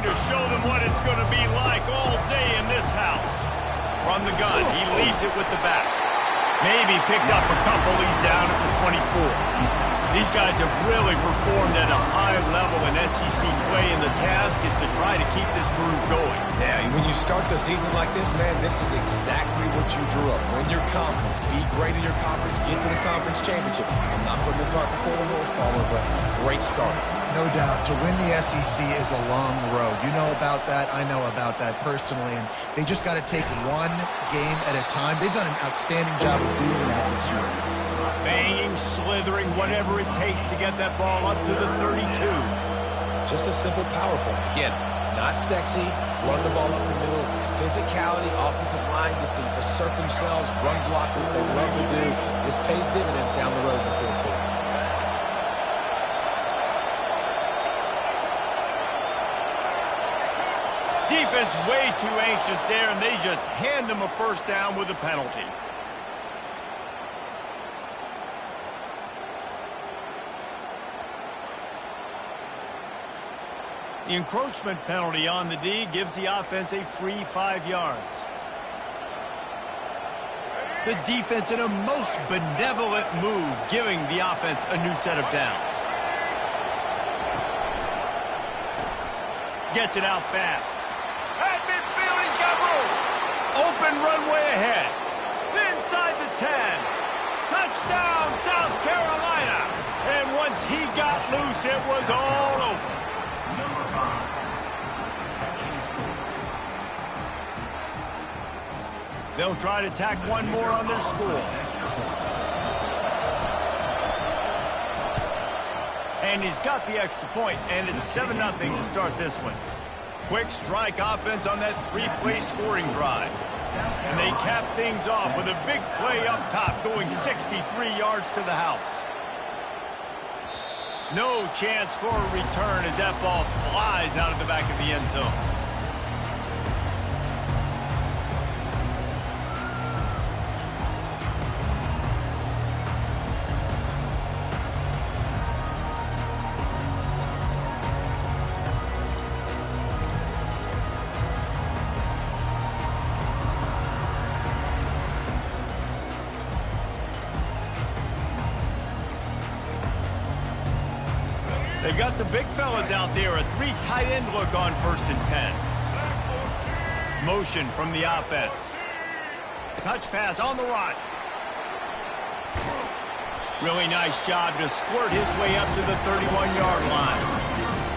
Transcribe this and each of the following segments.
to show them what it's going to be like all day in this house. From the gun, he leaves it with the back. Maybe picked up a couple. He's down at the 24. These guys have really performed at a high level in SEC play, and the task is to try to keep this groove going. Yeah, when you start the season like this, man, this is exactly what you drew up. Win your conference, be great in your conference, get to the conference championship. I'm not putting the cart before the horse, Palmer, but great start. No doubt. To win the SEC is a long road. You know about that. I know about that personally. And they just got to take one game at a time. They've done an outstanding job of doing that this year. Banging, slithering, whatever it takes to get that ball up to the 32. Just a simple power play. Again, not sexy. Run the ball up the middle. Physicality, offensive line gets to assert themselves, run block, which they love to do. This pays dividends down the road in the fourth quarter. Defense way too anxious there, and they just hand them a first down with a penalty. The encroachment penalty on the D gives the offense a free 5 yards. The defense in a most benevolent move, giving the offense a new set of downs. Gets it out fast. At midfield, he's got room. Open runway ahead. Inside the 10. Touchdown, South Carolina. And once he got loose, it was all over. They'll try to tack one more on their score. And he's got the extra point, and it's 7-0 to start this one. Quick strike offense on that 3-play scoring drive. And they cap things off with a big play up top, going 63 yards to the house. No chance for a return as that ball flies out of the back of the end zone. They've got the big fellas out there, a 3 tight end look on 1st and 10. Motion from the offense. Touch pass on the run. Really nice job to squirt his way up to the 31-yard line.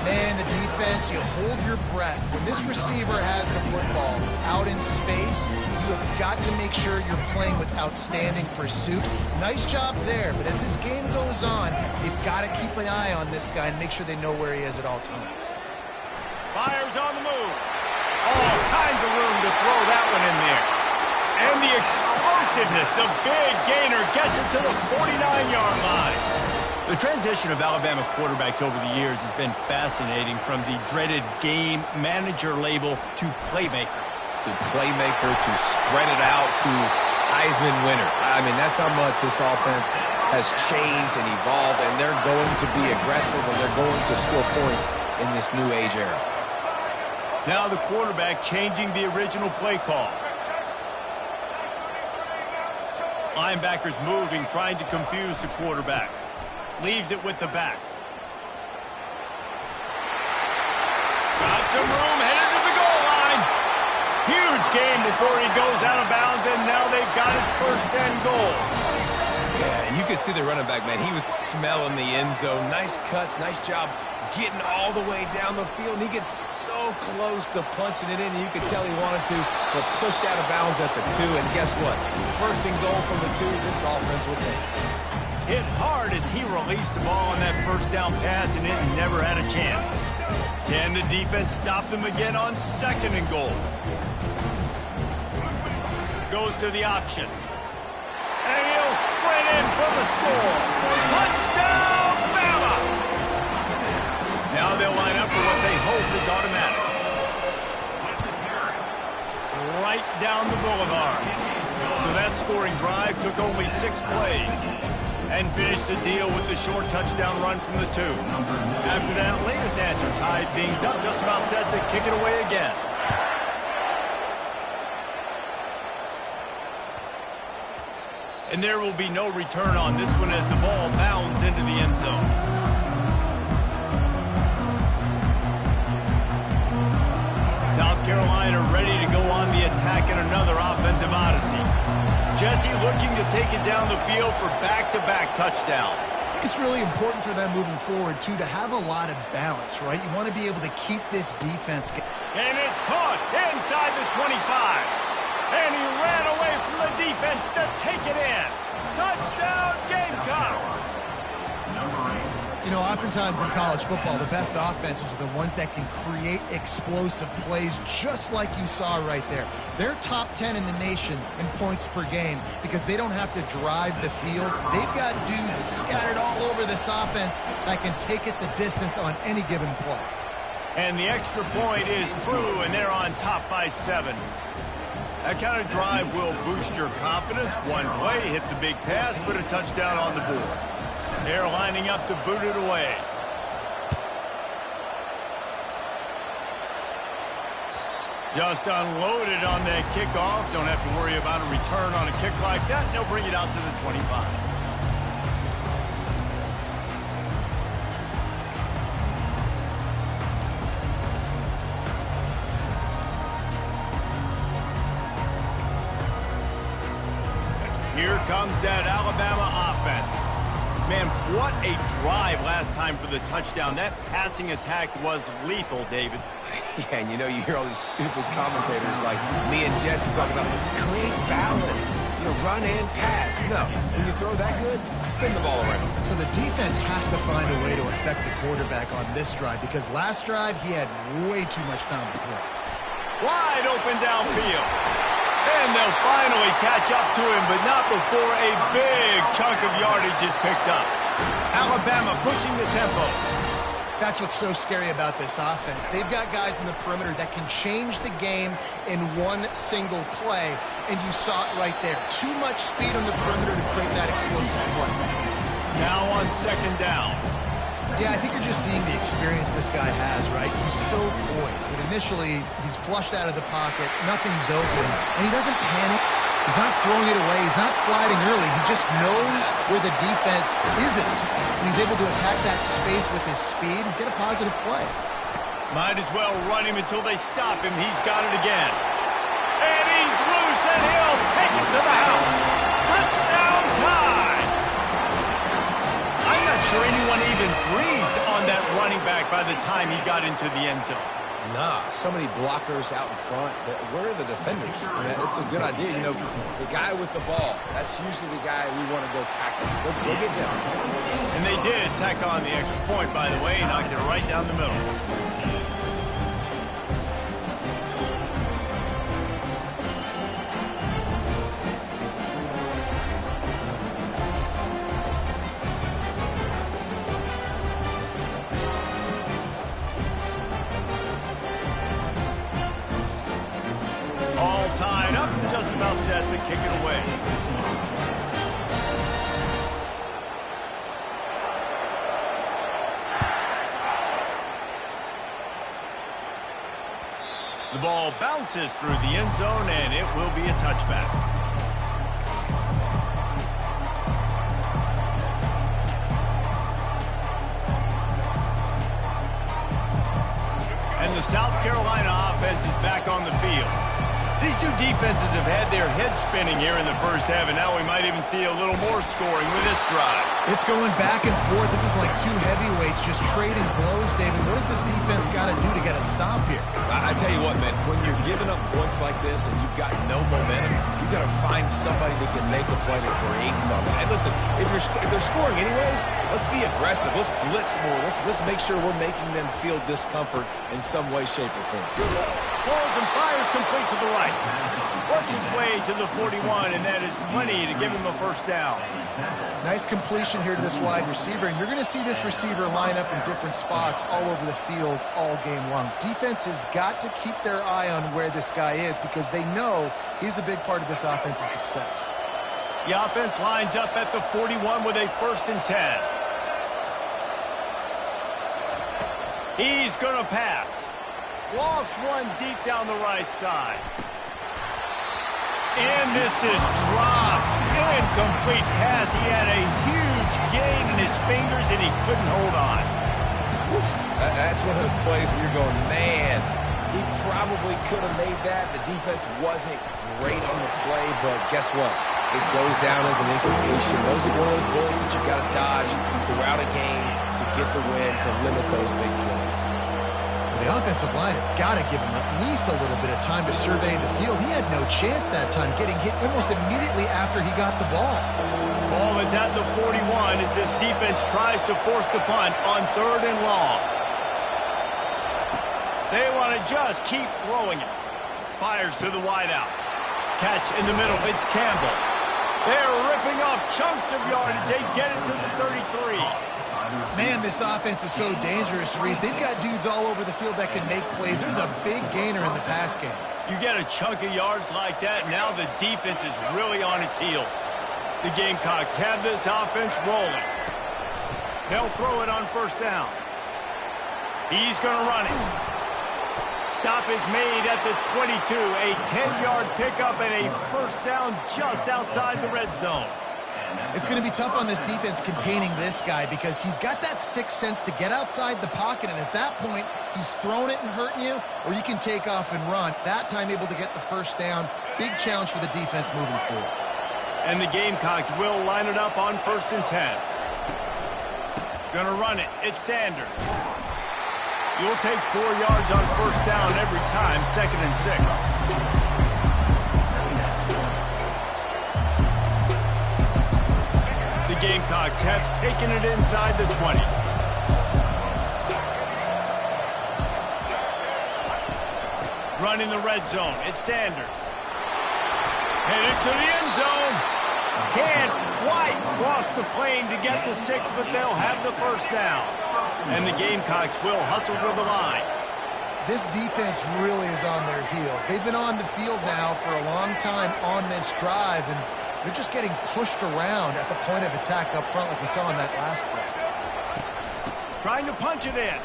Man, the defense, you hold your breath. When this receiver has the football out in space, you have got to make sure you're playing with outstanding pursuit. Nice job there, but as this game goes on, they've got to keep an eye on this guy and make sure they know where he is at all times. Fires on the move. All kinds of room to throw that one in there. And the explosiveness, the big gainer gets it to the 49-yard line. The transition of Alabama quarterbacks over the years has been fascinating, from the dreaded game manager label to playmaker. To playmaker, to spread it out, to Heisman winner. I mean, that's how much this offense has changed and evolved, and they're going to be aggressive, and they're going to score points in this new age era. Now the quarterback changing the original play call. Linebackers moving, trying to confuse the quarterback. Leaves it with the back. Got some room, headed to the goal line. Huge game before he goes out of bounds, and now they've got it 1st and goal. Yeah, and you could see the running back, man. He was smelling the end zone. Nice cuts, nice job getting all the way down the field. And he gets so close to punching it in, and you could tell he wanted to, but pushed out of bounds at the 2. And guess what? 1st and goal from the 2, this offense will take. Hit hard as he released the ball on that 1st down pass, and it never had a chance. Can the defense stop them again on 2nd and goal? Goes to the option. And he'll sprint in for the score. Touchdown, Bama! Now they'll line up for what they hope is automatic. Right down the boulevard. So that scoring drive took only 6 plays. And finish the deal with the short touchdown run from the 2. After that latest answer tied things up, just about set to kick it away again. And there will be no return on this one as the ball bounds into the end zone. South Carolina ready to go on the attack in another offensive odyssey. Jesse looking to take it down the field for back-to-back touchdowns. I think it's really important for them moving forward, too, to have a lot of balance, right? You want to be able to keep this defense. And it's caught inside the 25. And he ran away from the defense to take it in. Touchdown, Gamecocks! You know, oftentimes in college football, the best offenses are the ones that can create explosive plays, just like you saw right there. They're top 10 in the nation in points per game because they don't have to drive the field. They've got dudes scattered all over this offense that can take it the distance on any given play. And the extra point is true, and they're on top by 7. That kind of drive will boost your confidence. One play, hit the big pass, put a touchdown on the board. They're lining up to boot it away. Just unloaded on that kickoff. Don't have to worry about a return on a kick like that. They'll bring it out to the 25. Here comes that Alabama offense. Man, what a drive last time for the touchdown. That passing attack was lethal, David. Yeah, and you know, you hear all these stupid commentators like me and Jesse talking about create balance, run and pass. No, when you throw that good, spin the ball around. So the defense has to find a way to affect the quarterback on this drive because last drive he had way too much time to throw. Wide open downfield. And they'll finally catch up to him, but not before a big chunk of yardage is picked up. Alabama pushing the tempo. That's what's so scary about this offense. They've got guys in the perimeter that can change the game in one single play, and you saw it right there. Too much speed on the perimeter to create that explosive play. Now on second down. Yeah, I think you're just seeing the experience this guy has, right? He's so poised that initially he's flushed out of the pocket, nothing's open, and he doesn't panic. He's not throwing it away. He's not sliding early. He just knows where the defense isn't, and he's able to attack that space with his speed and get a positive play. Might as well run him until they stop him. He's got it again. And he's loose, and he'll take it to the house. Touchdown time! I'm not sure anyone even breathed on that running back by the time he got into the end zone. Nah, so many blockers out in front. Where are the defenders? It's a good idea. The guy with the ball, that's usually the guy we want to go tackle. Go get him. And they did tack on the extra point, by the way, knocked it right down the middle. Tied up, just about set to kick it away. The ball bounces through the end zone, and it will be a touchback. And the South Carolina offense is back on the field. These two defenses have had their heads spinning here in the first half, and now we might even see a little more scoring with this drive. It's going back and forth. This is like two heavyweights just trading blows, David. What does this defense got to do to get a stop here? I tell you what, man, when you're giving up points like this and you've got no momentum, you've got to find somebody that can make a play to create something. And listen, if they're scoring anyways, let's be aggressive. Let's blitz more. Let's make sure we're making them feel discomfort in some way, shape, or form. Holds and fires complete to the right. Works his way to the 41, and that is plenty to give him a first down. Nice completion here to this wide receiver, and you're going to see this receiver line up in different spots all over the field all game long. Defense has got to keep their eye on where this guy is because they know he's a big part of this offense's success. The offense lines up at the 41 with a 1st and 10. He's going to pass. Lost one deep down the right side. And this is dropped. Incomplete pass. He had a huge gain in his fingers, and he couldn't hold on. Oof. That's one of those plays where you're going, man, he probably could have made that. The defense wasn't great on the play, but guess what? It goes down as an incompletion. Those are one of those bullets that you got to dodge throughout a game to get the win, to limit those big plays. Well, the offensive line has got to give him at least a little bit of time to survey the field. He had no chance that time, getting hit almost immediately after he got the ball. Ball is at the 41 as this defense tries to force the punt on 3rd and long. They want to just keep throwing it. Fires to the wideout. Catch in the middle. It's Campbell. They're ripping off chunks of yardage. They get it to the 33. Man, this offense is so dangerous, Reese. They've got dudes all over the field that can make plays. There's a big gainer in the pass game. You get a chunk of yards like that, now the defense is really on its heels. The Gamecocks have this offense rolling. They'll throw it on 1st down. He's going to run it. Stop is made at the 22. A 10-yard pickup and a 1st down just outside the red zone. It's going to be tough on this defense containing this guy because he's got that 6th sense to get outside the pocket, and at that point, he's throwing it and hurting you, or you can take off and run. That time able to get the 1st down. Big challenge for the defense moving forward. And the Gamecocks will line it up on 1st and 10. Gonna run it. It's Sanders. You'll take 4 yards on 1st down every time, 2nd and 6. The Gamecocks have taken it inside the 20. Running the red zone. It's Sanders. Headed to the end zone. Can't quite cross the plane to get the 6, but they'll have the 1st down. And the Gamecocks will hustle to the line. This defense really is on their heels. They've been on the field now for a long time on this drive, and they're just getting pushed around at the point of attack up front like we saw in that last play. Trying to punch it in.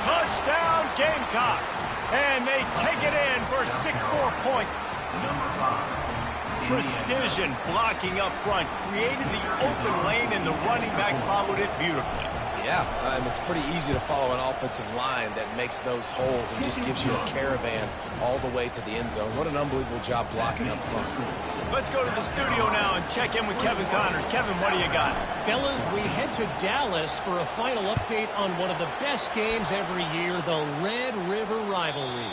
Touchdown, Gamecocks. And they take it in for 6 more points. Precision blocking up front created the open lane, and the running back followed it beautifully. Yeah, it's pretty easy to follow an offensive line that makes those holes and just gives you a caravan all the way to the end zone. What an unbelievable job blocking up front. Let's go to the studio now and check in with Kevin Connors. Kevin, what do you got? Fellas, we head to Dallas for a final update on one of the best games every year, the Red River Rivalry.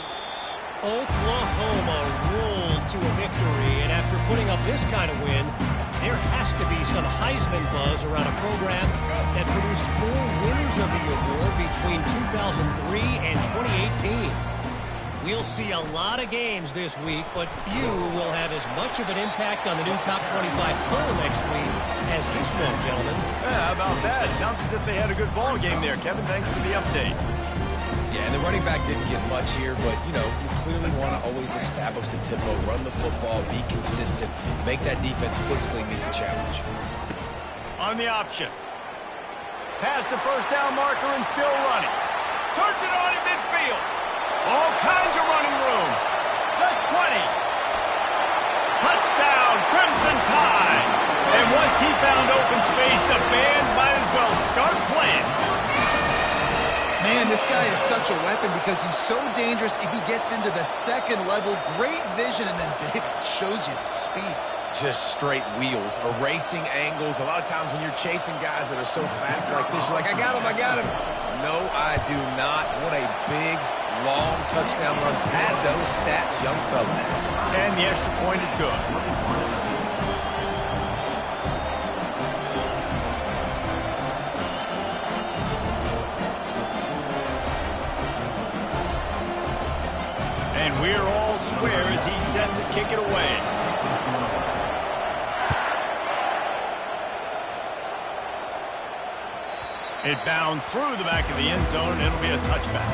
Oklahoma rolled to a victory, and after putting up this kind of win, there has to be some Heisman buzz around a program that produced 4 winners of the award between 2003 and 2018. We'll see a lot of games this week, but few will have as much of an impact on the new top 25 poll next week as this one, gentlemen. Yeah, how about that? Sounds as if they had a good ball game there. Kevin, thanks for the update. Yeah, and the running back didn't get much here, but, you know, you clearly want to always establish the tempo, run the football, be consistent, make that defense physically meet the challenge. On the option. Past the 1st down marker and still running. Turns it on in midfield. All kinds of running room. The 20. Touchdown, Crimson Tide. And once he found open space, the band might as well start playing. Man, this guy is such a weapon because he's so dangerous if he gets into the 2nd level. Great vision, and then David shows you the speed. Just straight wheels, erasing angles. A lot of times when you're chasing guys that are so fast like this, you're like, I got him, I got him. No, I do not. What a big, long touchdown run. Pad those stats, young fella. And the extra point is good. And we're all square as he's set to kick it away. It bounds through the back of the end zone, and it'll be a touchback.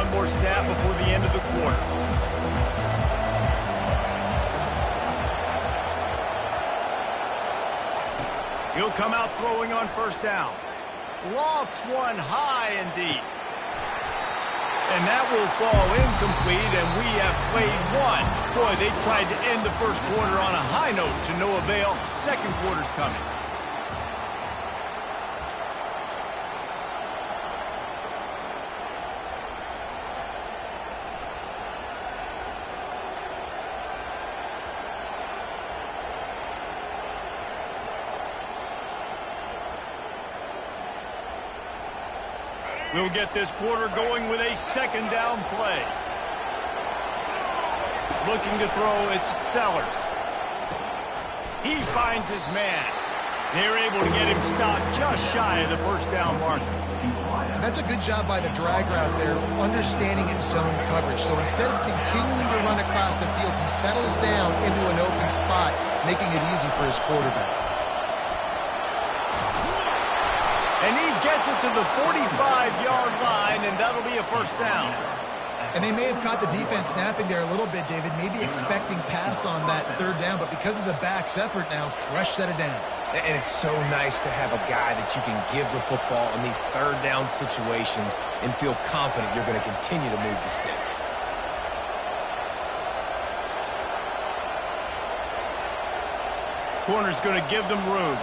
one more snap before the end of the quarter. He'll come out throwing on first down. Lofts one high and deep. And that will fall incomplete, and we have played one. Boy, they tried to end the first quarter on a high note to no avail. Second quarter's coming. We'll get this quarter going with a second down play. Looking to throw, it's Sellers. He finds his man. They're able to get him stopped just shy of the first down marker. That's a good job by the drag route there, understanding its zone coverage. So instead of continuing to run across the field, he settles down into an open spot, making it easy for his quarterback. And he gets it to the 45-yard line, and that'll be a first down. And they may have caught the defense snapping there a little bit, David, maybe expecting pass on that third down, but because of the back's effort now, fresh set of downs. And it's so nice to have a guy that you can give the football in these third down situations and feel confident you're going to continue to move the sticks. Corner's going to give them room.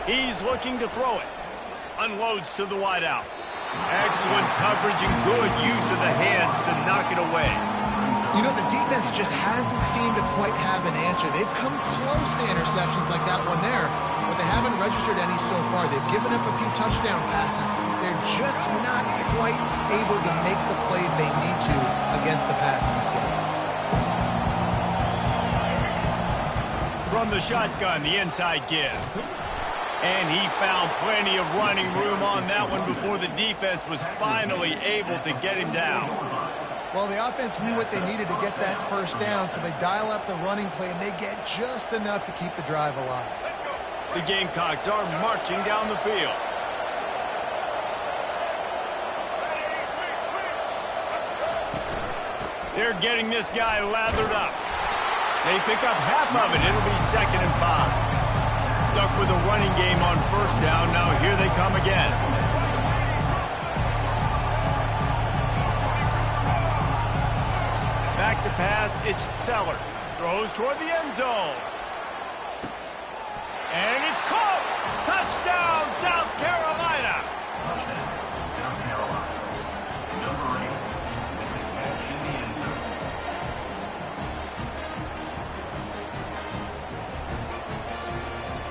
He's looking to throw it. Unloads to the wideout. Excellent coverage and good use of the hands to knock it away. You know, the defense just hasn't seemed to quite have an answer. They've come close to interceptions like that one there, but they haven't registered any so far. They've given up a few touchdown passes. They're just not quite able to make the plays they need to against the passing game. From the shotgun, the inside give. And he found plenty of running room on that one before the defense was finally able to get him down. Well, the offense knew what they needed to get that first down, so they dial up the running play, and they get just enough to keep the drive alive. The Gamecocks are marching down the field. They're getting this guy lathered up. They pick up half of it. It'll be 2nd and 5. Stuck with a running game on first down. Now here they come again. Back to pass, it's Seller. Throws toward the end zone. And it's caught! Touchdown, South Carolina!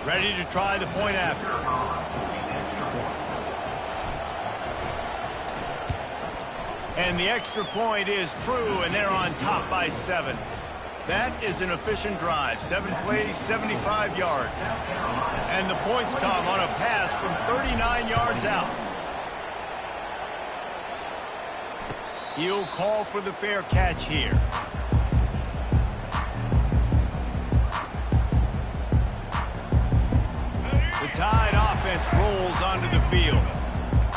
Ready to try the point after. And the extra point is true, and they're on top by 7. That is an efficient drive. 7 plays, 75 yards. And the points come on a pass from 39 yards out. He'll call for the fair catch here. The Tide offense rolls onto the field.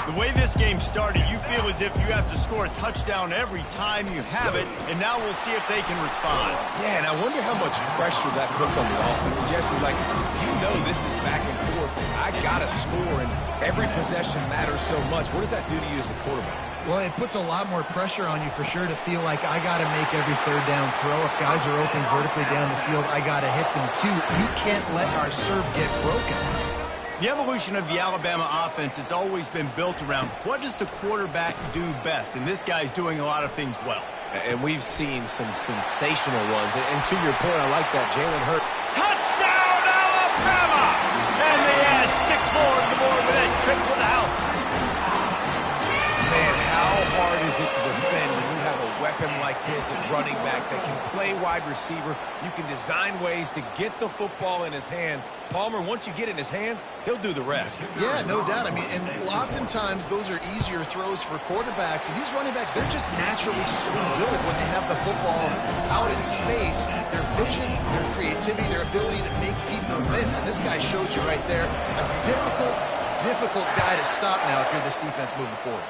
The way this game started, you feel as if you have to score a touchdown every time you have it, and now we'll see if they can respond. Yeah, and I wonder how much pressure that puts on the offense. Jesse, like, you know this is back and forth. I got to score, and every possession matters so much. What does that do to you as a quarterback? Well, it puts a lot more pressure on you for sure to feel like I got to make every third down throw. If guys are open vertically down the field, I got to hit them too. You can't let our serve get broken. The evolution of the Alabama offense has always been built around what does the quarterback do best, and this guy's doing a lot of things well. And we've seen some sensational ones. And to your point, I like that. Jalen Hurts. Touchdown, Alabama! And they add 6 more to the board with that trip to the house. Man, how hard is it to defend when you have a weapon like this at running back that can play wide receiver? You can design ways to get the football in his hand. Palmer, once you get it in his hands, he'll do the rest. Yeah, no doubt. I mean, and oftentimes those are easier throws for quarterbacks. And these running backs, they're just naturally so good when they have the football out in space. Their vision, their creativity, their ability to make people miss. And this guy showed you right there a difficult difficult guy to stop now if you're this defense moving forward.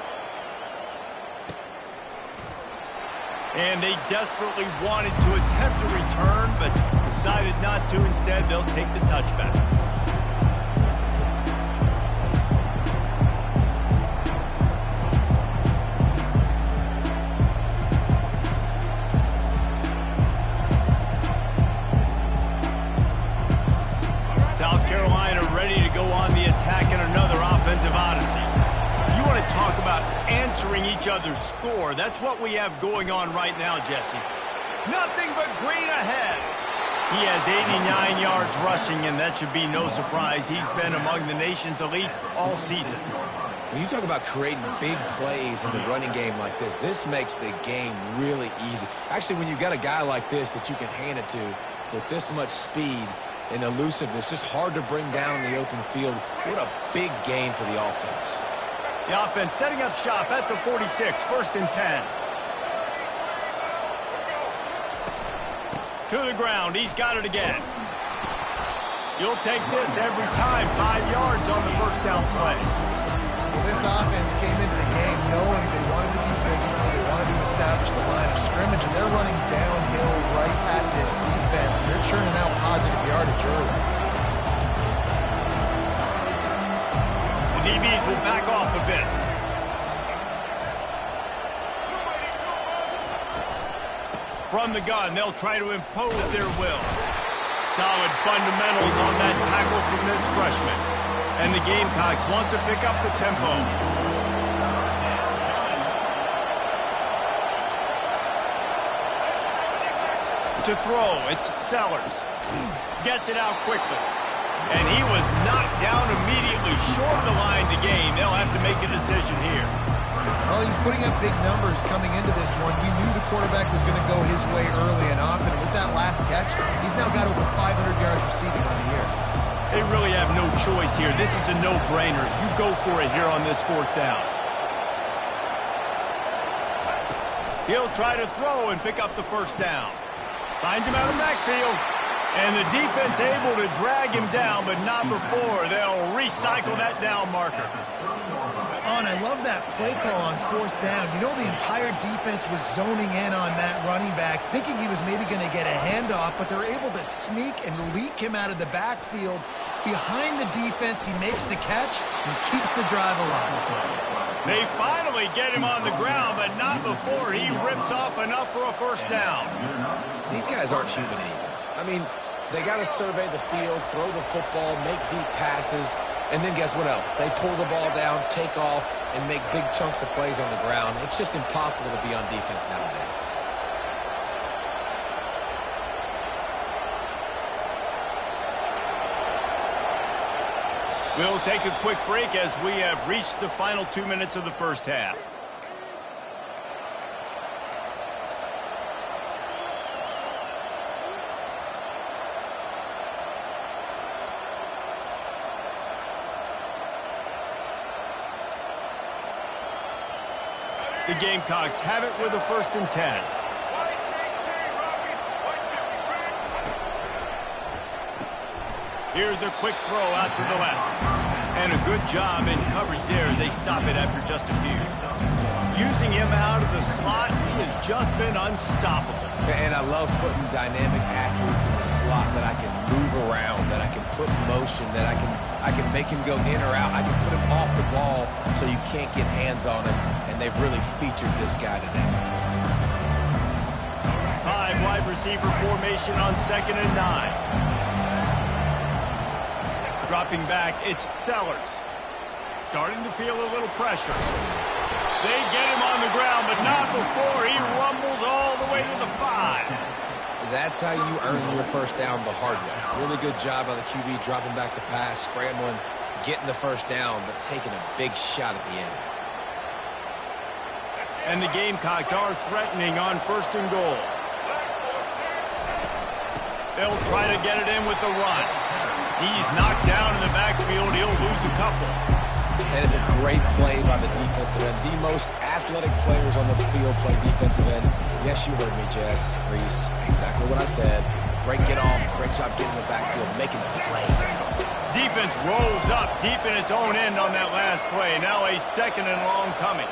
And they desperately wanted to attempt a return, but decided not to. Instead, they'll take the touchback. South Carolina ready to go on the attack in another offensive odyssey. You want to talk about answering each other's score. That's what we have going on right now, Jesse. Nothing but green ahead. He has 89 yards rushing, and that should be no surprise. He's been among the nation's elite all season. When you talk about creating big plays in the running game like this makes the game really easy. Actually, when you've got a guy like this that you can hand it to with this much speed and elusiveness, just hard to bring down in the open field, what a big gain for the offense. The offense setting up shop at the 46, 1st and 10. To the ground, he's got it again. You'll take this every time, 5 yards on the first down play. Well, this offense came into the game knowing they wanted to be physical, they wanted to establish the line of scrimmage, and they're running downhill right at this defense, and they're churning out positive yardage early. DBs will back off a bit. From the gun, they'll try to impose their will. Solid fundamentals on that tackle from this freshman. And the Gamecocks want to pick up the tempo. To throw, it's Sellers. Gets it out quickly. And he was knocked down immediately short of the line to gain. They'll have to make a decision here. Well, he's putting up big numbers coming into this one. We knew the quarterback was going to go his way early and often. And with that last catch, he's now got over 500 yards receiving on the year. They really have no choice here. This is a no-brainer. You go for it here on this 4th down. He'll try to throw and pick up the 1st down. Finds him out of the backfield. And the defense able to drag him down, but not before. They'll recycle that down marker. Oh, and I love that play call on 4th down. You know, the entire defense was zoning in on that running back, thinking he was maybe going to get a handoff, but they're able to sneak and leak him out of the backfield. Behind the defense, he makes the catch and keeps the drive alive. They finally get him on the ground, but not before he rips off enough for a 1st down. These guys aren't human anymore. I mean, they got to survey the field, throw the football, make deep passes, and then guess what else? They pull the ball down, take off, and make big chunks of plays on the ground. It's just impossible to be on defense nowadays. We'll take a quick break as we have reached the final 2 minutes of the 1st half. The Gamecocks have it with a 1st and 10. Here's a quick throw out to the left. And a good job in coverage there as they stop it after just a few. Using him out of the slot, he has just been unstoppable. And I love putting dynamic athletes in the slot that I can move around, that I can put in motion, that I can make him go in or out. I can put him off the ball so you can't get hands on him, and they've really featured this guy today. 5 wide receiver formation on 2nd and 9. Dropping back, it's Sellers. Starting to feel a little pressure. They get him on the ground, but not before he rumbles all the way to the 5. That's how you earn your 1st down the hard way. Really good job by the QB dropping back to pass, scrambling, getting the 1st down, but taking a big shot at the end. And the Gamecocks are threatening on 1st and goal. They'll try to get it in with the run. He's knocked down in the backfield. He'll lose a couple. And it's a great play by the defensive end. The most athletic players on the field play defensive end. Yes, you heard me, Jess, Reese. Exactly what I said. Great get off. Great job getting in the backfield, making the play. Defense rolls up deep in its own end on that last play. Now a 2nd and long coming.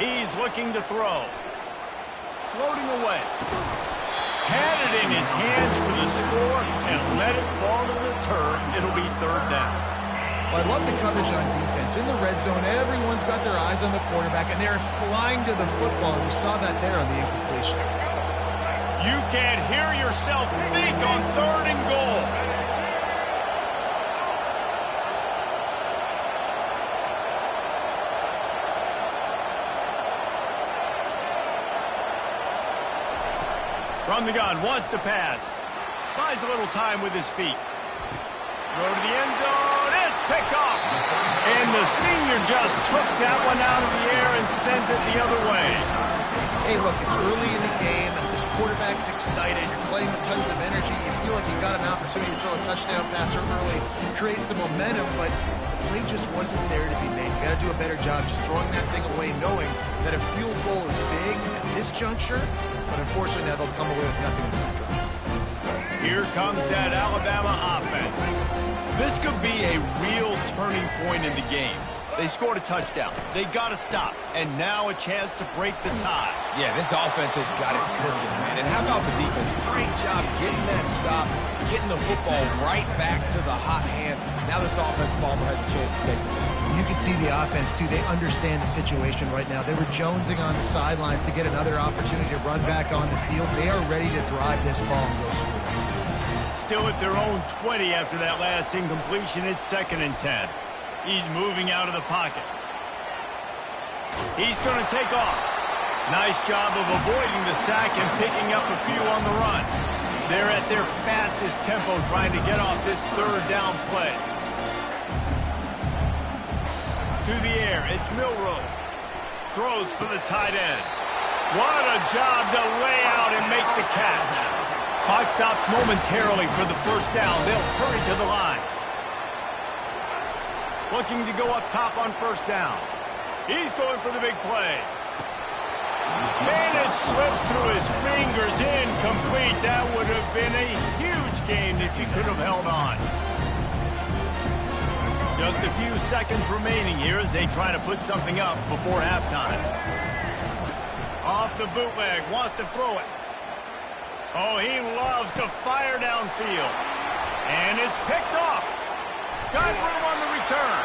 He's looking to throw. Floating away. Had it in his hands for the score and let it fall to the turf. It'll be 3rd down. Well, I love the coverage on defense. In the red zone, everyone's got their eyes on the quarterback, and they're flying to the football. And you saw that there on the incompletion. You can't hear yourself think on 3rd and goal. From the gun, wants to pass. Buys a little time with his feet. Throw to the end zone. It's picked off. And the senior just took that one out of the air and sent it the other way. Hey, look, it's early in the game, and this quarterback's excited. You're playing with tons of energy. You feel like you got an opportunity to throw a touchdown passer early, create some momentum, but the play just wasn't there to be made. You got to do a better job just throwing that thing away, knowing that a field goal is big at this juncture, but unfortunately now they'll come away with nothing in that drive. Here comes that Alabama offense. This could be a real turning point in the game. They scored a touchdown. They got to stop. And now a chance to break the tie. Yeah, this offense has got it cooking, man. And how about the defense? Great job getting that stop, getting the football right back to the hot hand. Now this offense, Palmer, has a chance to take the lead. You can see the offense, too. They understand the situation right now. They were jonesing on the sidelines to get another opportunity to run back on the field. They are ready to drive this ball and go score. Still at their own 20 after that last incompletion. It's 2nd and 10. He's moving out of the pocket. He's going to take off. Nice job of avoiding the sack and picking up a few on the run. They're at their fastest tempo trying to get off this 3rd down play. To the air, it's Milroe. Throws for the tight end. What a job to lay out and make the catch. Clock stops momentarily for the 1st down. They'll hurry to the line. Looking to go up top on 1st down. He's going for the big play. And it slips through his fingers, incomplete. That would have been a huge gain if he could have held on. Just a few seconds remaining here as they try to put something up before halftime. Off the bootleg, wants to throw it. Oh, he loves to fire downfield. And it's picked off. Got room on the return.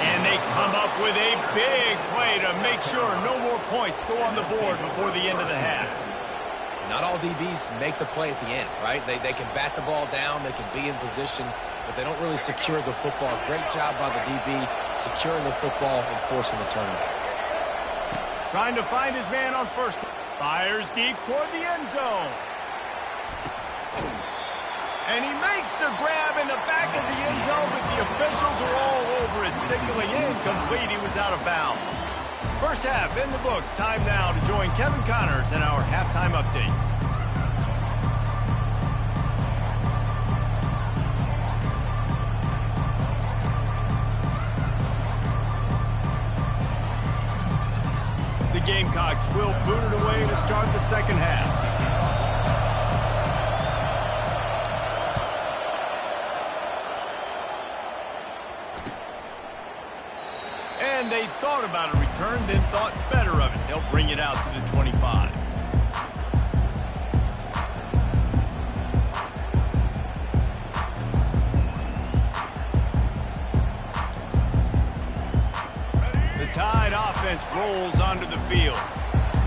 And they come up with a big play to make sure no more points go on the board before the end of the half. Not all DBs make the play at the end, right? They can bat the ball down, they can be in position, but they don't really secure the football. Great job by the DB securing the football and forcing the turnover. Trying to find his man on 1st. Fires deep toward the end zone. And he makes the grab in the back of the end zone, but the officials are all over it, signaling incomplete. He was out of bounds. 1st half in the books. Time now to join Kevin Connors in our halftime update. The Gamecocks will boot it away to start the 2nd half. And they thought about a return, then thought better of it. They'll bring it out to the 25. The Tide offense rolls onto the field.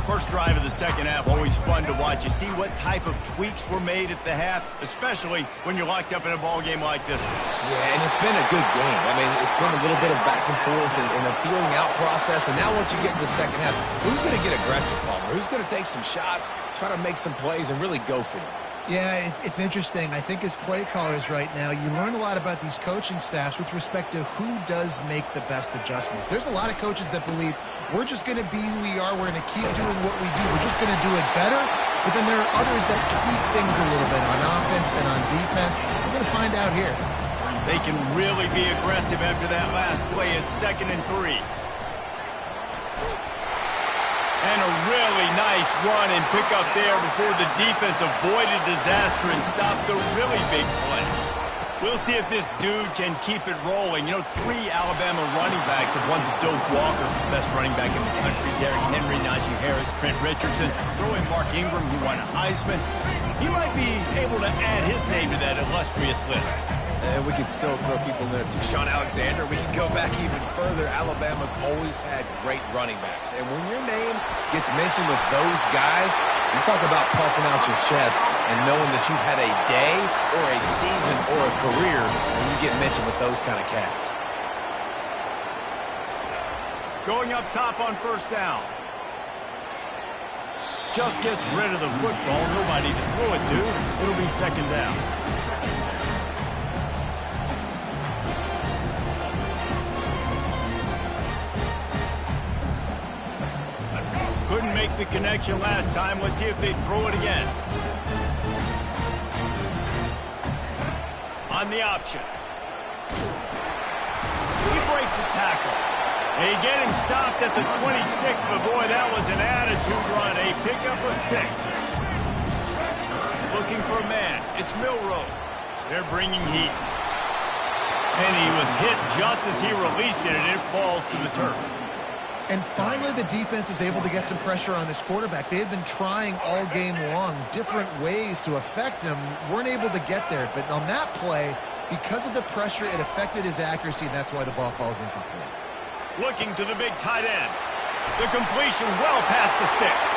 First drive of the 2nd half, always fun to watch. You see what type of tweaks were made at the half, especially when you're locked up in a ball game like this one. Yeah, and it's been a good game. I mean, it's been a little bit of back and forth and a feeling out process. And now once you get in the 2nd half, who's going to get aggressive, Palmer? Who's going to take some shots, try to make some plays, and really go for it? Yeah, it's interesting. I think as play callers right now, you learn a lot about these coaching staffs with respect to who does make the best adjustments. There's a lot of coaches that believe we're just going to be who we are. We're going to keep doing what we do. We're just going to do it better. But then there are others that tweak things a little bit on offense and on defense. We're going to find out here. They can really be aggressive after that last play. It's 2nd and 3. And a really nice run and pick up there before the defense avoided disaster and stopped the really big play. We'll see if this dude can keep it rolling. You know, 3 Alabama running backs have won the Doak Walker for the best running back in the country. Derrick Henry, Najee Harris, Trent Richardson. Throw in Mark Ingram, who won a Heisman. He might be able to add his name to that illustrious list. And we can still throw people in there too. Sean Alexander, we can go back even further. Alabama's always had great running backs. And when your name gets mentioned with those guys, you talk about puffing out your chest and knowing that you've had a day or a season or a career when you get mentioned with those kind of cats. Going up top on 1st down. Just gets rid of the football. Nobody to throw it to. It'll be 2nd down. Couldn't make the connection last time. Let's see if they throw it again. On the option. He breaks a tackle. They get him stopped at the 26, but boy, that was an attitude run. A pickup of 6. Looking for a man. It's Milroe. They're bringing heat. And he was hit just as he released it, and it falls to the turf. And finally, the defense is able to get some pressure on this quarterback. They had been trying all game long different ways to affect him. Weren't able to get there. But on that play, because of the pressure, it affected his accuracy, and that's why the ball falls incomplete. Looking to the big tight end. The completion well past the sticks.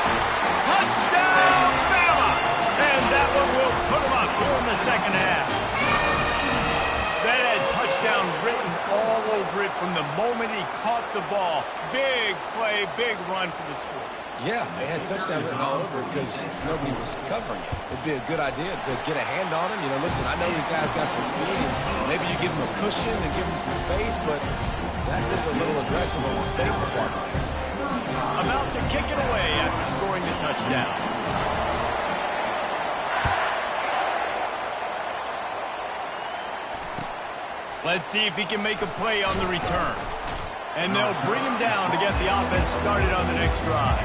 Touchdown, Bama! And that one will put him up here in the 2nd half. That had touchdown written all over it from the moment he caught the ball. Big play, big run for the score. Yeah, they had touchdown written all over it because nobody was covering it. It'd be a good idea to get a hand on him. You know, listen, I know you guys got some speed, and maybe you give him a cushion and give him some space, but that is a little aggressive on the space department. About to kick it away after scoring the touchdown. Let's see if he can make a play on the return. And they'll bring him down to get the offense started on the next drive.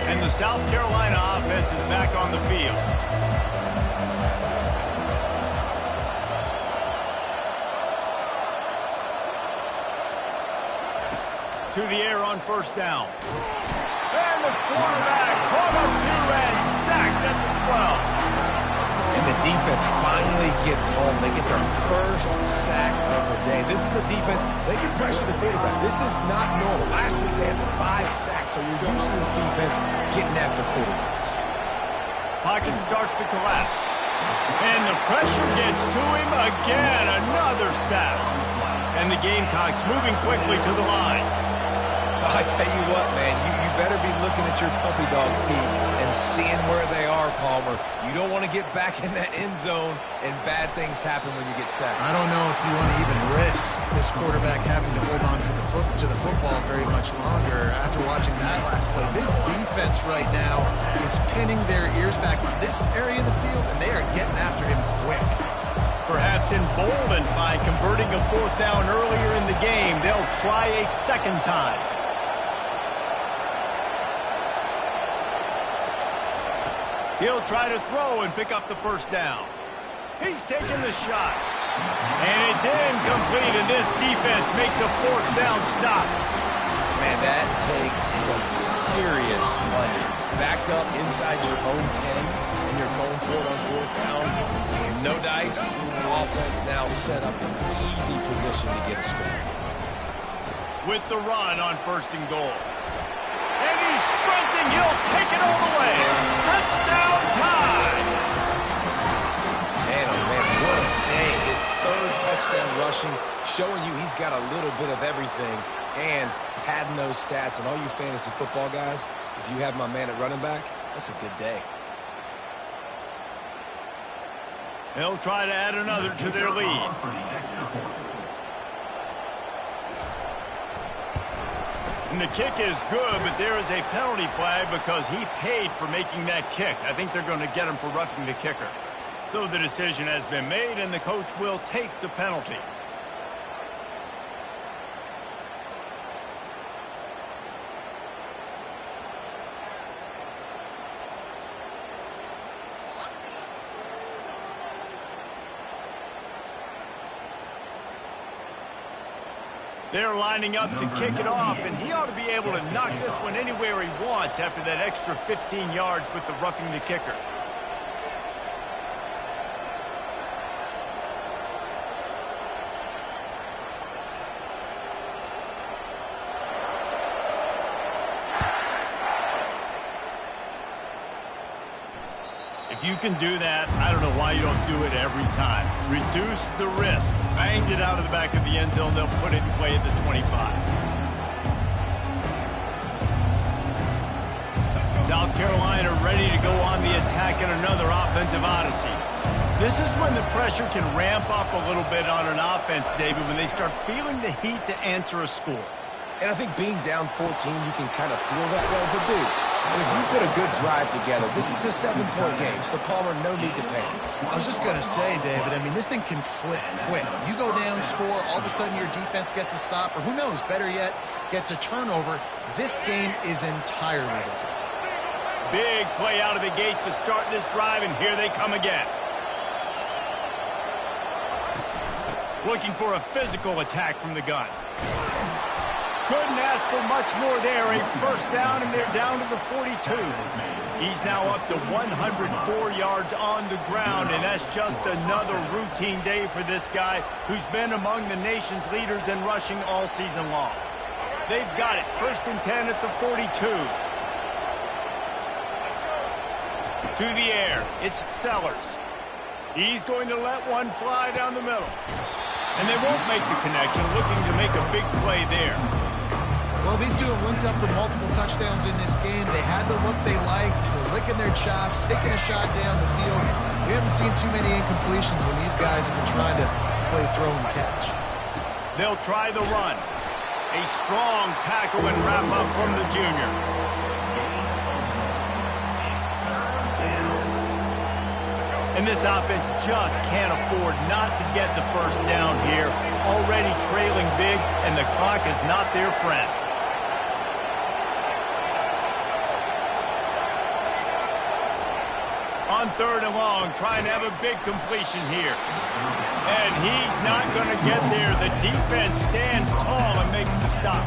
And the South Carolina offense is back on the field. To the air on 1st down. And the quarterback caught up 2 and sacked at the 12. And the defense finally gets home. They get their first sack of the day. This is a defense, they can pressure the quarterback. This is not normal. Last week they had 5 sacks, so you're going to see this defense getting after quarterbacks. Pocket starts to collapse. And the pressure gets to him again. Another sack. And the Gamecocks moving quickly to the line. I tell you what, man, you better be looking at your puppy dog feet and seeing where they are, Palmer. You don't want to get back in that end zone and bad things happen when you get sacked. I don't know if you want to even risk this quarterback having to hold on to the football very much longer after watching that last play. This defense right now is pinning their ears back on this area of the field, and they are getting after him quick. Perhaps emboldened by converting a 4th down earlier in the game, they'll try a 2nd time. He'll try to throw and pick up the 1st down. He's taking the shot. And it's incomplete, and this defense makes a 4th down stop. Man, that takes some serious onions. Backed up inside your own 10, and you're going for it on 4th down. No dice. Offense now set up in easy position to get a score. With the run on 1st and goal. And he's sprinting. He'll take it all the way. Touchdown time. Man, oh man, what a day. His 3rd touchdown rushing, showing you he's got a little bit of everything and padding those stats. And all you fantasy football guys, if you have my man at running back, that's a good day. They'll try to add another to their lead. And the kick is good, but there is a penalty flag because he paid for making that kick. I think they're going to get him for roughing the kicker. So the decision has been made, and the coach will take the penalty. They're lining up to kick it off, and he ought to be able to knock this one anywhere he wants after that extra 15 yards with the roughing the kicker. If you can do that, I don't know why you don't do it every time. Reduce the risk. Banged it out of the back of the end zone. They'll put it in play at the 25. South Carolina ready to go on the attack in another offensive odyssey. This is when the pressure can ramp up a little bit on an offense, David, when they start feeling the heat to answer a score. And I think being down 14, you can kind of feel that way. But, dude, if you put a good drive together, this is a 7-point game, so Palmer, no need to panic. I was just going to say, David, I mean, this thing can flip quick. You go down, score, all of a sudden your defense gets a stop, or who knows, better yet, gets a turnover. This game is entirely different. Big play out of the gate to start this drive, and here they come again. Looking for a physical attack from the gun. Couldn't ask for much more there. A first down, and they're down to the 42. He's now up to 104 yards on the ground, and that's just another routine day for this guy who's been among the nation's leaders in rushing all season long. They've got it. First and 10 at the 42. To the air. It's Sellers. He's going to let one fly down the middle. And they won't make the connection, looking to make a big play there. Well, these two have linked up for multiple touchdowns in this game. They had the look they liked. They're licking their chops, taking a shot down the field. We haven't seen too many incompletions when these guys have been trying to play throw and catch. They'll try the run. A strong tackle and wrap up from the junior. And this offense just can't afford not to get the first down here. Already trailing big, and the clock is not their friend. On third and long, trying to have a big completion here. And he's not going to get there. The defense stands tall and makes the stop.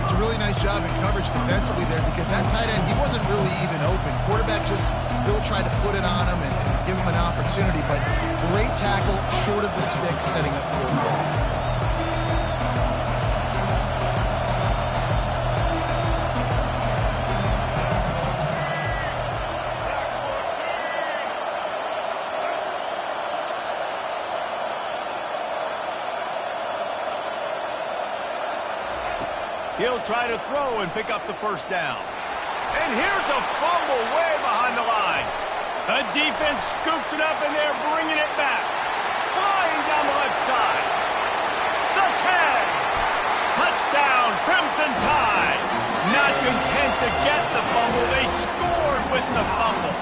It's a really nice job in coverage defensively there because that tight end, he wasn't really even open. Quarterback just still tried to put it on him and give him an opportunity, but great tackle short of the stick, setting up for a goal. He'll try to throw and pick up the first down. And here's a fumble way behind the line. The defense scoops it up, and they're bringing it back. Flying down the left side. The tag. Touchdown, Crimson Tide. Not content to get the fumble, they scored with the fumble.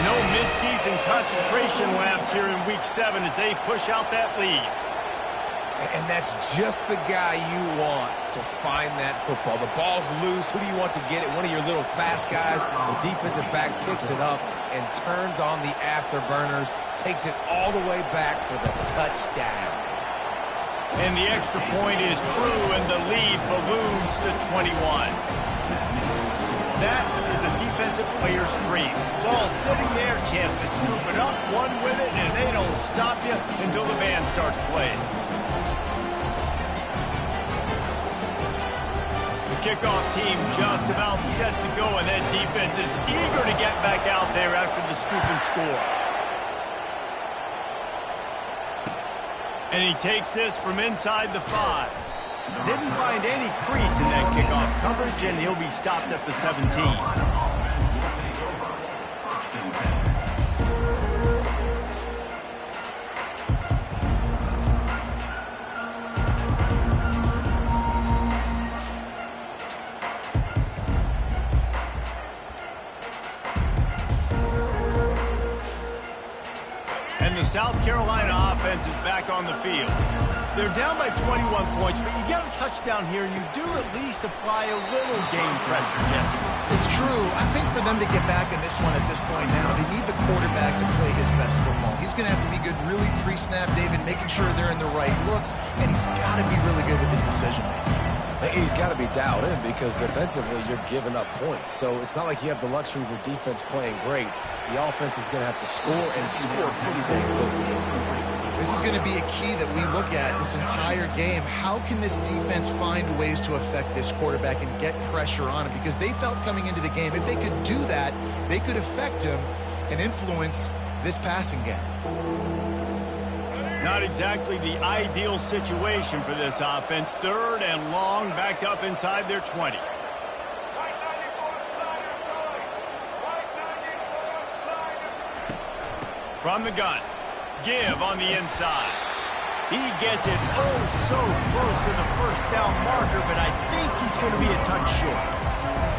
No midseason concentration lapse here in Week 7 as they push out that lead. And that's just the guy you want to find that football. The ball's loose. Who do you want to get it? One of your little fast guys. The defensive back picks it up and turns on the afterburners, takes it all the way back for the touchdown. And the extra point is true, and the lead balloons to 21. That is a defensive player's dream. Ball sitting there, chance to scoop it up, one with it, and they don't stop you until the band starts playing. Kickoff team just about set to go, and that defense is eager to get back out there after the scoop and score. And he takes this from inside the 5. Didn't find any crease in that kickoff coverage, and he'll be stopped at the 17. the South Carolina offense is back on the field. They're down by 21 points, but you get a touchdown here, and you do at least apply a little game pressure, Jesse. It's true. I think for them to get back in this one at this point now, they need the quarterback to play his best football. He's going to have to be good really pre-snap, David, making sure they're in the right looks, and he's got to be really good with his decision-making. He's got to be dialed in because defensively you're giving up points. So it's not like you have the luxury of your defense playing great. The offense is going to have to score and score pretty dang quickly. This is going to be a key that we look at this entire game. How can this defense find ways to affect this quarterback and get pressure on him? Because they felt coming into the game, if they could do that, they could affect him and influence this passing game. Not exactly the ideal situation for this offense. 3rd and long, backed up inside their 20. From the gun. Give on the inside. He gets it so close to the first down marker, but I think he's going to be a touch short.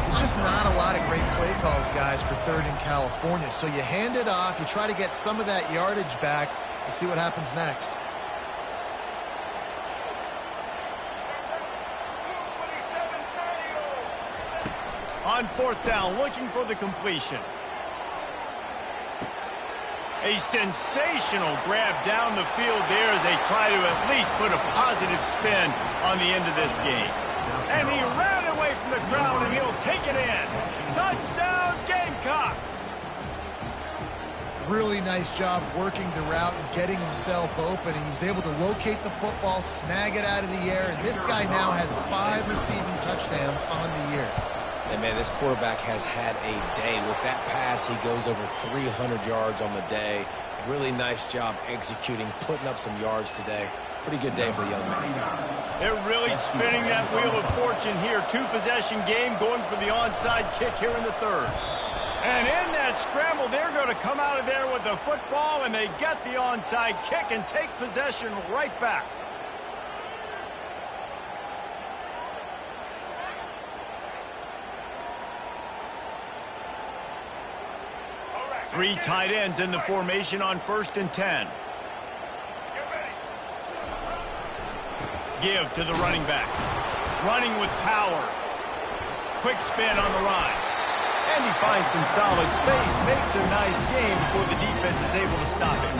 There's just not a lot of great play calls, guys, for 3rd in California. So you hand it off, you try to get some of that yardage back, and see what happens next. On 4th down, looking for the completion. A sensational grab down the field there as they try to at least put a positive spin on the end of this game. And he ran away from the crowd, and he'll take it in. Touchdown, Gamecocks! Really nice job working the route and getting himself open. He was able to locate the football, snag it out of the air, and this guy now has 5 receiving touchdowns on the year. And, man, this quarterback has had a day. With that pass, he goes over 300 yards on the day. Really nice job executing, putting up some yards today. Pretty good day for the young man. They're really spinning that wheel of fortune here. 2-possession game going for the onside kick here in the 3rd. And in that scramble, they're going to come out of there with the football, and they get the onside kick and take possession right back. 3 tight ends in the formation on 1st and 10. Give to the running back. Running with power. Quick spin on the run. And he finds some solid space. Makes a nice game before the defense is able to stop it.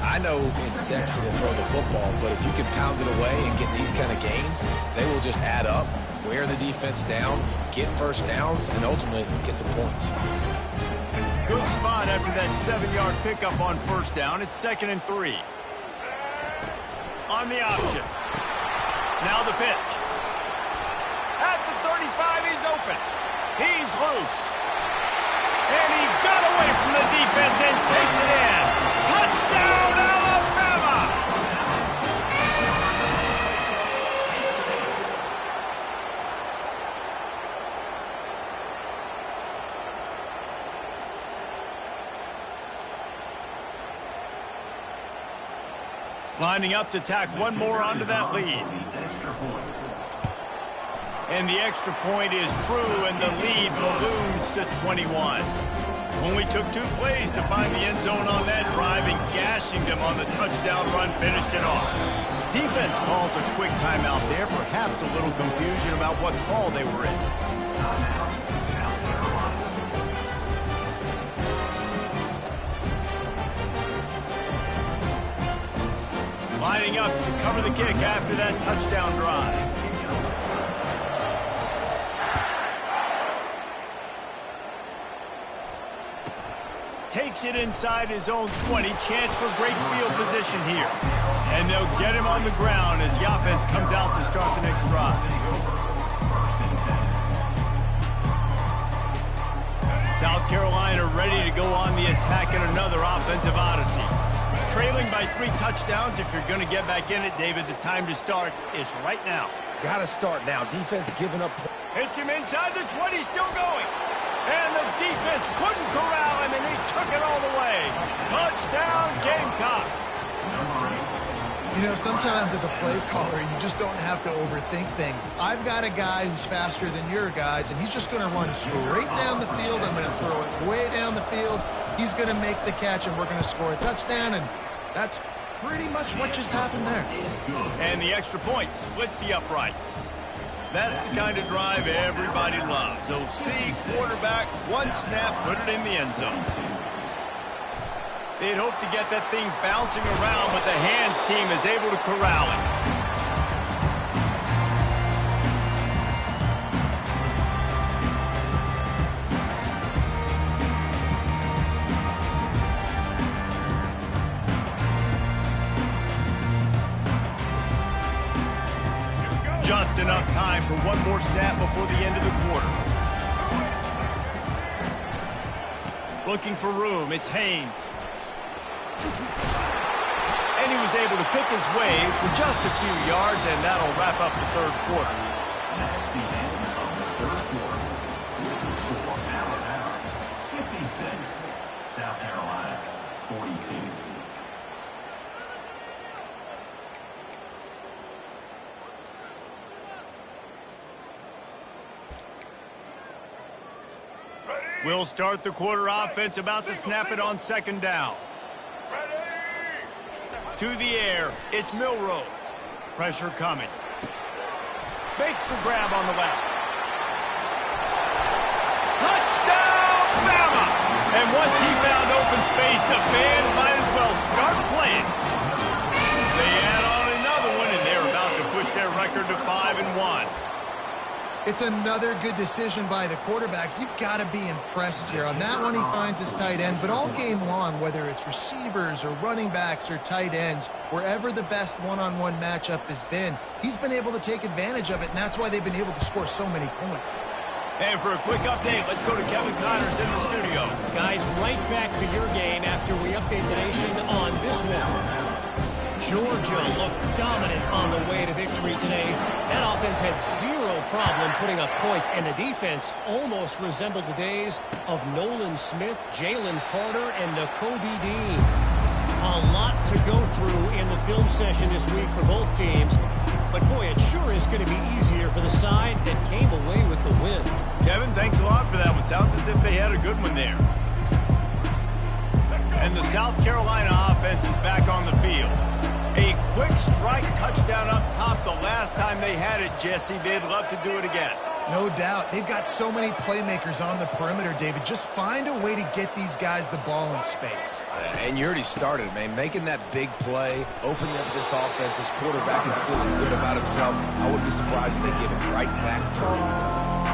I know it's sexy to throw the football, but if you can pound it away and get these kind of gains, they will just add up, wear the defense down, get first downs, and ultimately get some points. Good spot after that 7-yard pickup on 1st down. It's 2nd and 3. On the option. Now the pitch. At the 35, he's open. He's loose. And he got away from the defense and takes it in. Touchdown, Alabama! Lining up to tack one more onto that lead. And the extra point is true, and the lead balloons to 21. Only took 2 plays to find the end zone on that drive, and gashing them on the touchdown run finished it off. Defense calls a quick timeout there, perhaps a little confusion about what call they were in. Lining up to cover the kick after that touchdown drive. Takes it inside his own 20. Chance for great field position here. And they'll get him on the ground as the offense comes out to start the next drive. South Carolina ready to go on the attack in another offensive odyssey. Trailing by 3 touchdowns. If you're going to get back in it, David, the time to start is right now. Got to start now. Defense giving up. Hits him inside the 20, still going. And the defense couldn't corral him, and he took it all the way. Touchdown, Gamecocks. You know, sometimes as a play caller, you just don't have to overthink things. I've got a guy who's faster than your guys, and he's just going to run straight down the field. I'm going to throw it way down the field. he's going to make the catch, and we're going to score a touchdown, and that's pretty much what just happened there. And the extra point splits the uprights. That's the kind of drive everybody loves. So see, quarterback, one snap, put it in the end zone. They'd hope to get that thing bouncing around, but the hands team is able to corral it. Just enough time for one more snap before the end of the quarter. Looking for room, it's Haynes. And he was able to pick his way for just a few yards, and that'll wrap up the third quarter. That's the end of the third quarter. Your score now, 56, South Carolina, 42. We'll start the quarter offense, about to snap it on second down. To the air, it's Milroe. Pressure coming. Makes the grab on the left. Touchdown, Bama! And once he found open space, the band might as well start playing. They add on another one, and they're about to push their record to 5-1. It's another good decision by the quarterback. You've got to be impressed here. On that one, he finds his tight end, but all game long, whether it's receivers or running backs or tight ends, wherever the best one-on-one matchup has been, he's been able to take advantage of it, and that's why they've been able to score so many points. And for a quick update, let's go to Kevin Connors in the studio. Guys, right back to your game after we update the nation on this one. Georgia looked dominant on the way to victory today. That offense had zero problem putting up points, and the defense almost resembled the days of Nolan Smith, Jalen Carter, and Nakobe Dean. A lot to go through in the film session this week for both teams, but boy, it sure is going to be easier for the side that came away with the win. Kevin, thanks a lot for that one. Sounds as if they had a good one there. And the South Carolina offense is back on the field. A quick strike touchdown up top the last time they had it, Jesse. They'd love to do it again. No doubt. They've got so many playmakers on the perimeter, David. Just find a way to get these guys the ball in space. And you already started, man. Making that big play, opening up this offense. This quarterback is feeling good about himself. I wouldn't be surprised if they give it right back to him.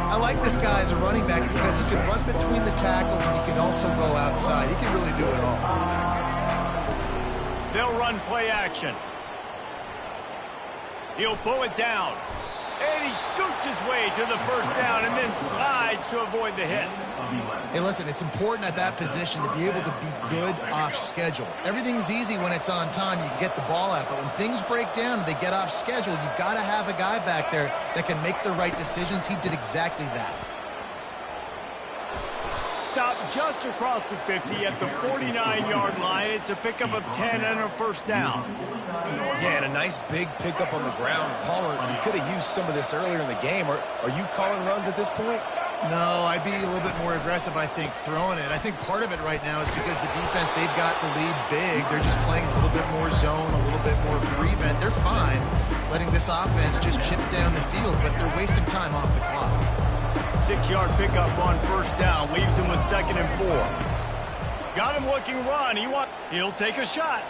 I like this guy as a running back because he can run between the tackles and he can also go outside. He can really do it all. They'll run play action. He'll pull it down. And he scoots his way to the first down and then slides to avoid the hit. Hey, listen, it's important at that position to be able to be good off schedule. Everything's easy when it's on time. You can get the ball out. But when things break down and they get off schedule, you've got to have a guy back there that can make the right decisions. He did exactly that. Stop just across the 50 at the 49-yard line. It's a pickup of 10 and a first down. Yeah, and a nice big pickup on the ground. Palmer, you could have used some of this earlier in the game. Are you calling runs at this point? No, I'd be a little bit more aggressive, I think, throwing it. I think part of it right now is because the defense, they've got the lead big. They're just playing a little bit more zone, a little bit more prevent. They're fine letting this offense just chip down the field, but they're wasting time off the clock. 6-yard pickup on first down. Leaves him with 2nd and 4. Got him looking run. He'll take a shot.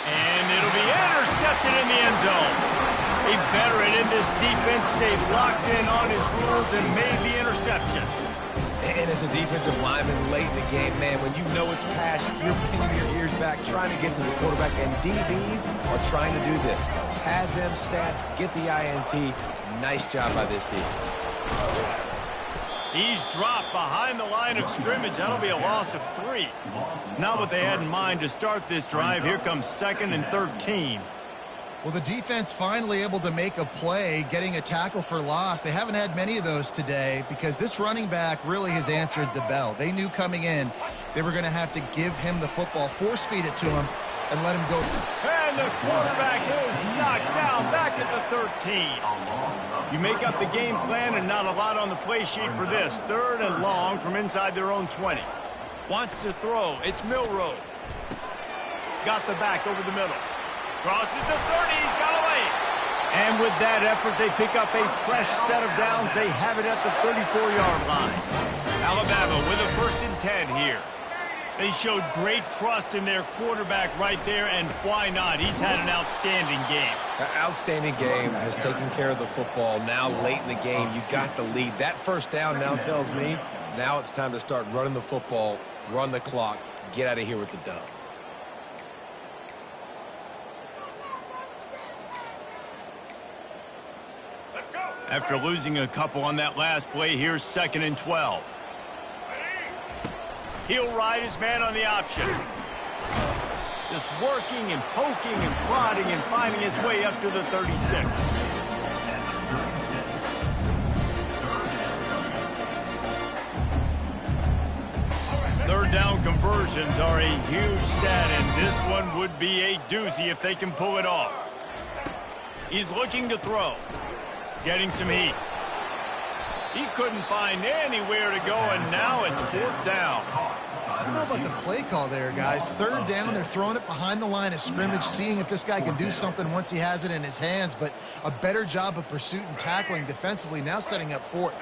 And it'll be intercepted in the end zone. A veteran in this defense stayed locked in on his rules and made the interception. And as a defensive lineman late in the game, man, when you know it's pass, you're pinning your ears back, trying to get to the quarterback, and DBs are trying to do this. Pad them stats, get the INT. Nice job by this team. He's dropped behind the line of scrimmage. That'll be a loss of 3. Not what they had in mind to start this drive. Here comes 2nd and 13. Well, the defense finally able to make a play, getting a tackle for loss. They haven't had many of those today because this running back really has answered the bell. They knew coming in they were going to have to give him the football, force feed it to him, and let him go. And the quarterback is knocked down back at the 13. You make up the game plan and not a lot on the play sheet for this. 3rd and long from inside their own 20. Wants to throw. It's Milrow. Got the back over the middle. Crosses the 30. He's got away. And with that effort, they pick up a fresh set of downs. They have it at the 34-yard line. Alabama with a 1st and 10 here. They showed great trust in their quarterback right there, and why not? He's had an outstanding game. An outstanding game, has taken care of the football. Now, late in the game, you got the lead. That 1st down now tells me now it's time to start running the football, run the clock, get out of here with the dub. After losing a couple on that last play, here's 2nd and 12. He'll ride his man on the option. Just working and poking and prodding and finding his way up to the 36. Third down conversions are a huge stat, and this one would be a doozy if they can pull it off. He's looking to throw. Getting some heat. He couldn't find anywhere to go, and now it's 4th down. I don't know about the play call there, guys. 3rd down, they're throwing it behind the line of scrimmage, seeing if this guy can do something once he has it in his hands, but a better job of pursuit and tackling defensively, now setting up 4th.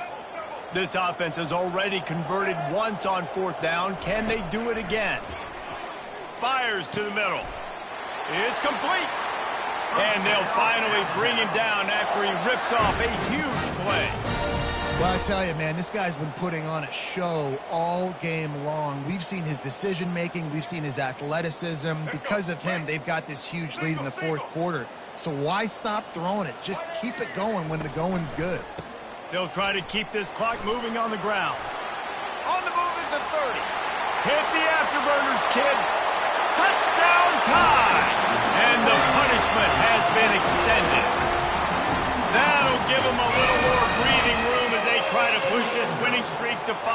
This offense has already converted once on 4th down. Can they do it again? Fires to the middle. It's complete. And they'll finally bring him down after he rips off a huge play. Well, I tell you, man, this guy's been putting on a show all game long. We've seen his decision-making. We've seen his athleticism. Because of him, they've got this huge lead in the 4th quarter. So why stop throwing it? Just keep it going when the going's good. They'll try to keep this clock moving on the ground. On the move at the 30. Hit the afterburners, kid. Touchdown time! And the punishment has been extended. That'll give them a little more breathing room as they try to push this winning streak to 5.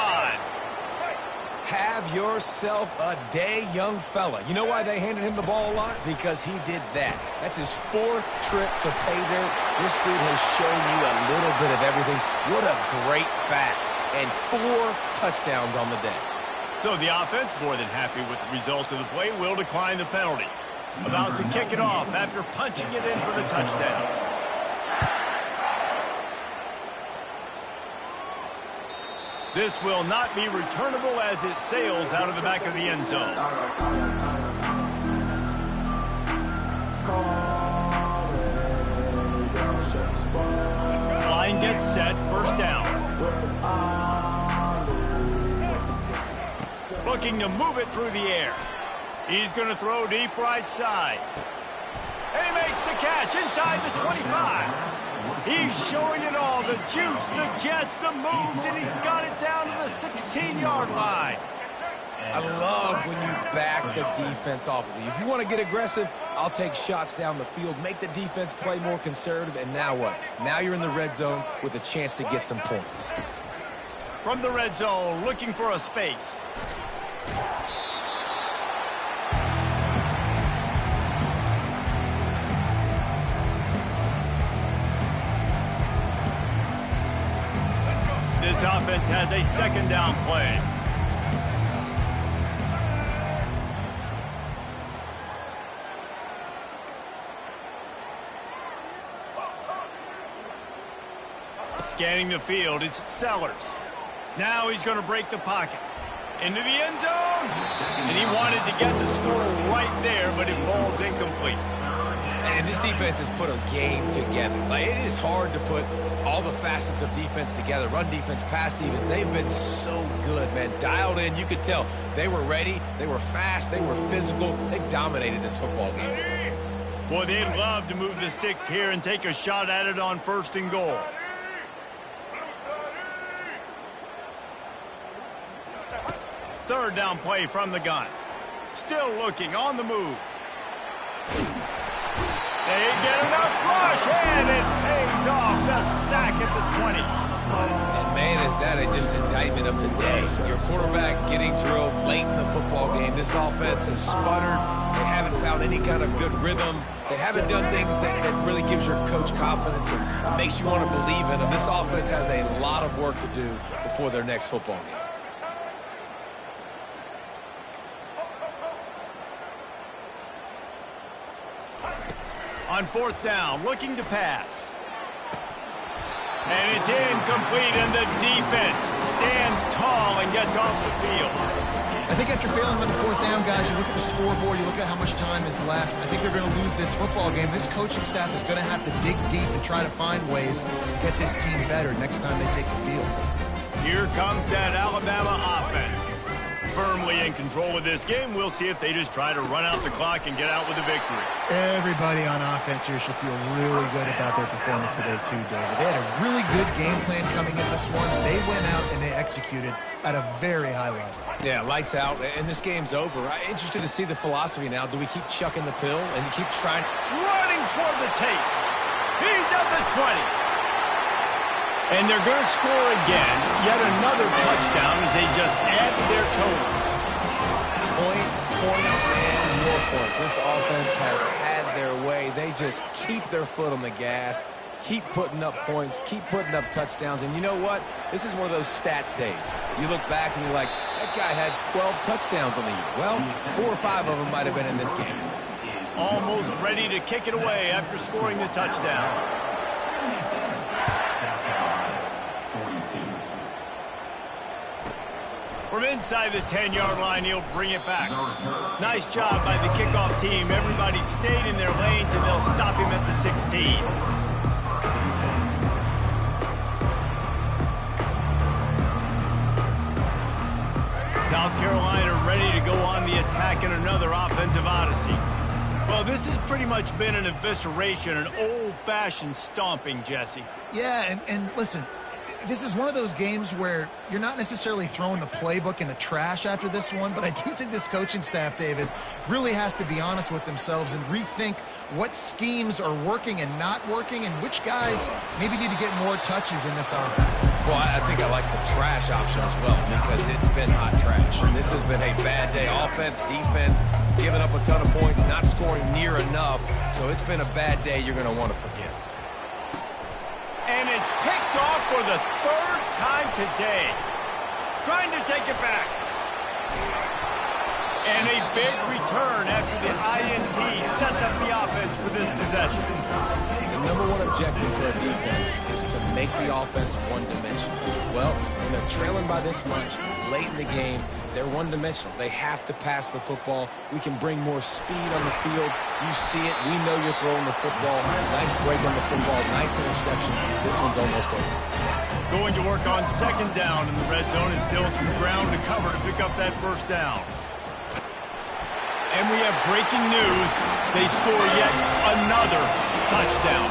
Have yourself a day, young fella. You know why they handed him the ball a lot? Because he did that. That's his 4th trip to pay dirt. This dude has shown you a little bit of everything. What a great back. And 4 touchdowns on the day. So the offense, more than happy with the result of the play, will decline the penalty. About to kick it off after punching it in for the touchdown. This will not be returnable as it sails out of the back of the end zone. Line gets set, 1st down. Looking to move it through the air. He's going to throw deep right side. And he makes the catch inside the 25. He's showing it all. The juice, the jets, the moves, and he's got it down to the 16-yard line. I love when you back the defense off of you. If you want to get aggressive, I'll take shots down the field, make the defense play more conservative, and now what? Now you're in the red zone with a chance to get some points. From the red zone, looking for a space. This offense has a 2nd down play. Scanning the field, it's Sellers. Now he's going to break the pocket. Into the end zone. And he wanted to get the score right there, but it falls incomplete. And this defense has put a game together. Like, it is hard to put all the facets of defense together. Run defense, pass defense. They've been so good, man. Dialed in. You could tell they were ready. They were fast. They were physical. They dominated this football game. Boy, they'd love to move the sticks here and take a shot at it on 1st and goal. Third down play from the gun. Still looking on the move. They get enough rush, and it pays off. The sack at the 20. And, man, is that just indictment of the day. Your quarterback getting drilled late in the football game. This offense has sputtered. They haven't found any kind of good rhythm. They haven't haven't done things that really gives your coach confidence and makes you want to believe in them. This offense has a lot of work to do before their next football game. On fourth down, looking to pass. And it's incomplete, and the defense stands tall and gets off the field. I think after failing on the fourth down, guys, you look at the scoreboard, you look at how much time is left. I think they're going to lose this football game. This coaching staff is going to have to dig deep and try to find ways to get this team better next time they take the field. Here comes that Alabama offense. Firmly in control of this game. We'll see if they just try to run out the clock and get out with a victory. Everybody on offense here should feel really good about their performance today too, David. They had a really good game plan coming in this one. They went out and they executed at a very high level. Yeah, lights out, and this game's over. I'm interested to see the philosophy now. Do we keep chucking the pill and keep trying? Running toward the tape. He's at the 20. And they're going to score again. Yet another touchdown as they just add to their total. Points, and more points. This offense has had their way. They just keep their foot on the gas, keep putting up points, keep putting up touchdowns. And you know what? This is one of those stats days. You look back and you're like, that guy had 12 touchdowns on the year. Well, 4 or 5 of them might have been in this game. Almost ready to kick it away after scoring the touchdown. From inside the 10-yard line, he'll bring it back. Nice job by the kickoff team. Everybody stayed in their lanes, and they'll stop him at the 16. South Carolina ready to go on the attack in another offensive odyssey. Well, this has pretty much been an evisceration, an old-fashioned stomping, Jesse. Yeah, and listen, this is one of those games where you're not necessarily throwing the playbook in the trash after this one, but I do think this coaching staff, David, really has to be honest with themselves and rethink what schemes are working and not working and which guys maybe need to get more touches in this offense. Well, I think I like the trash option as well because it's been hot trash. This has been a bad day. Offense, defense, giving up a ton of points, not scoring near enough. So it's been a bad day you're going to want to forget. And it's picked off for the 3rd time today. Trying to take it back. And a big return after the INT sets up the offense for this possession. The number one objective for a defense is to make the offense one-dimensional. Well, when they're trailing by this much, late in the game, they're one-dimensional. They have to pass the football. We can bring more speed on the field. You see it. We know you're throwing the football. Nice break on the football. Nice interception. This one's almost over. Going to work on 2nd down, and the red zone is still some ground to cover to pick up that 1st down. And we have breaking news. They score yet another touchdown.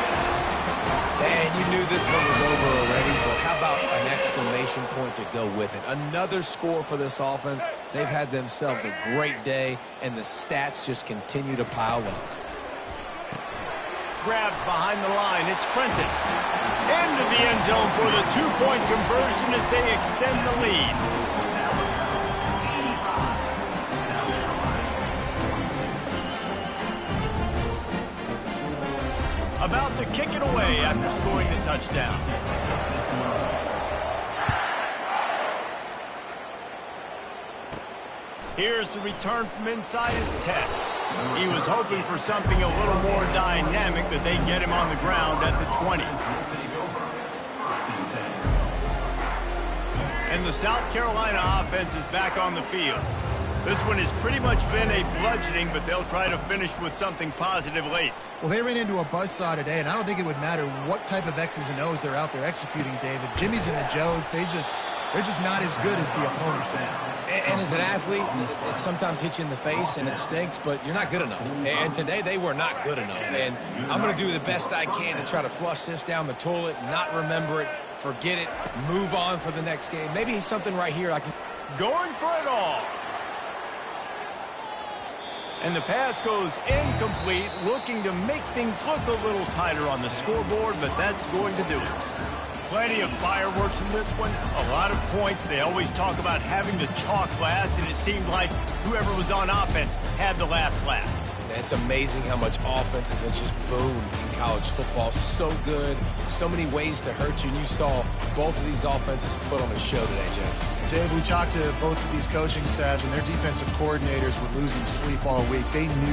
Man, you knew this one was over already, but how about an exclamation point to go with it? Another score for this offense. They've had themselves a great day, and the stats just continue to pile up. Grabbed behind the line. It's Prentice. Into the end zone for the 2-point conversion as they extend the lead. About to kick it away after scoring the touchdown. Here's the return from inside his 10. He was hoping for something a little more dynamic, but they get him on the ground at the 20. And the South Carolina offense is back on the field. This one has pretty much been a bludgeoning, but they'll try to finish with something positive late. Well, they ran into a buzzsaw today, and I don't think it would matter what type of X's and O's they're out there executing, David. Jimmy's and the Joes, they're just not as good as the opponents are. And as an athlete, it sometimes hits you in the face and it stinks, but you're not good enough. And today they were not good enough. And I'm going to do the best I can to try to flush this down the toilet, not remember it, forget it, move on for the next game. Maybe something right here I can... Going for it all. And the pass goes incomplete, looking to make things look a little tighter on the scoreboard, but that's going to do it. Plenty of fireworks in this one, a lot of points. They always talk about having the chalk last, and it seemed like whoever was on offense had the last laugh. It's amazing how much offense has just boomed in college football. So good, so many ways to hurt you, and you saw both of these offenses put on a show today, Jess. Dave, we talked to both of these coaching staffs, and their defensive coordinators were losing sleep all week. They knew